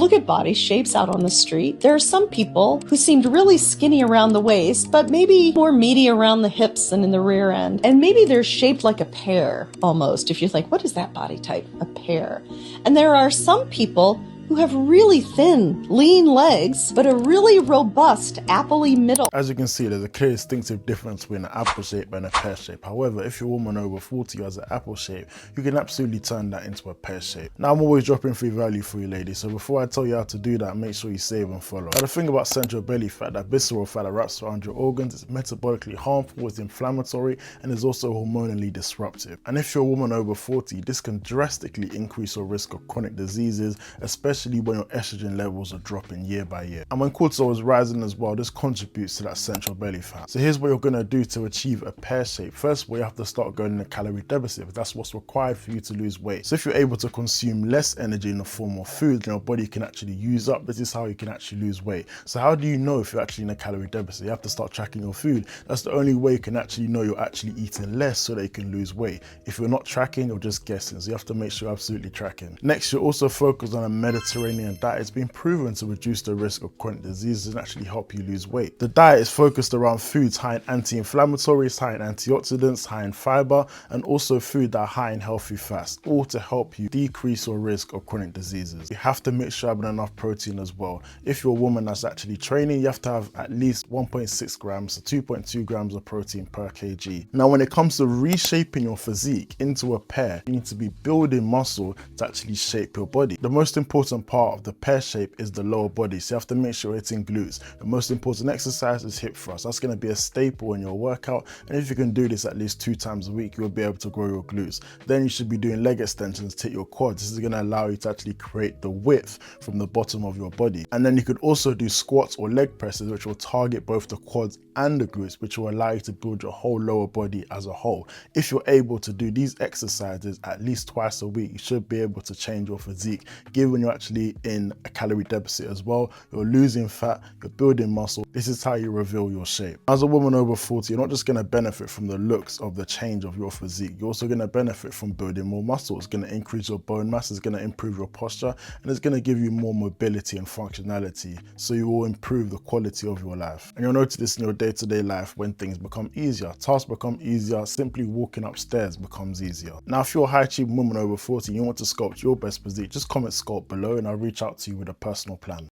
Look at body shapes out on the street. There are some people who seemed really skinny around the waist, but maybe more meaty around the hips and in the rear end. And maybe they're shaped like a pear almost. If you're like, what is that body type? A pear. And there are some people who have really thin, lean legs, but a really robust, apple-y middle. As you can see, there's a clear distinctive difference between an apple shape and a pear shape. However, if you're a woman over 40 who has an apple shape, you can absolutely turn that into a pear shape. Now, I'm always dropping free value for you ladies, so before I tell you how to do that, make sure you save and follow. Now, the thing about central belly fat, that visceral fat that wraps around your organs, is metabolically harmful, it's inflammatory, and is also hormonally disruptive. And if you're a woman over 40, this can drastically increase your risk of chronic diseases, especially when your estrogen levels are dropping year by year. And when cortisol is rising as well, this contributes to that central belly fat. So here's what you're gonna do to achieve a pear shape. First of all, you have to start going in a calorie deficit. That's what's required for you to lose weight. So if you're able to consume less energy in the form of food than your body can actually use up, this is how you can actually lose weight. So how do you know if you're actually in a calorie deficit? You have to start tracking your food. That's the only way you can actually know you're actually eating less so that you can lose weight. If you're not tracking, you're just guessing. So you have to make sure you're absolutely tracking. Next, you're also focused on a Mediterranean diet. It's been proven to reduce the risk of chronic diseases and actually help you lose weight. The diet is focused around foods high in anti-inflammatories, high in antioxidants, high in fiber, and also food that are high in healthy fats, all to help you decrease your risk of chronic diseases. You have to make sure you have enough protein as well. If you're a woman that's actually training, you have to have at least 1.6 grams to 2.2 grams of protein per kg. Now, when it comes to reshaping your physique into a pear, you need to be building muscle to actually shape your body. The most important part of the pear shape is the lower body, so you have to make sure you're hitting glutes. The most important exercise is hip thrust. That's going to be a staple in your workout, and if you can do this at least 2 times a week, you'll be able to grow your glutes. Then you should be doing leg extensions to hit your quads. This is going to allow you to actually create the width from the bottom of your body. And then you could also do squats or leg presses, which will target both the quads and the glutes, which will allow you to build your whole lower body as a whole. If you're able to do these exercises at least twice a week, you should be able to change your physique, given you're actually in a calorie deficit as well. You're losing fat, you're building muscle. This is how you reveal your shape. As a woman over 40, you're not just going to benefit from the looks of the change of your physique, you're also going to benefit from building more muscle. It's going to increase your bone mass, it's going to improve your posture, and it's going to give you more mobility and functionality, so you will improve the quality of your life. And you'll notice this in your day-to-day life when things become easier. Tasks become easier, simply walking upstairs becomes easier. Now, if you're a high-achieving woman over 40 and you want to sculpt your best physique, just comment sculpt below and I'll reach out to you with a personal plan.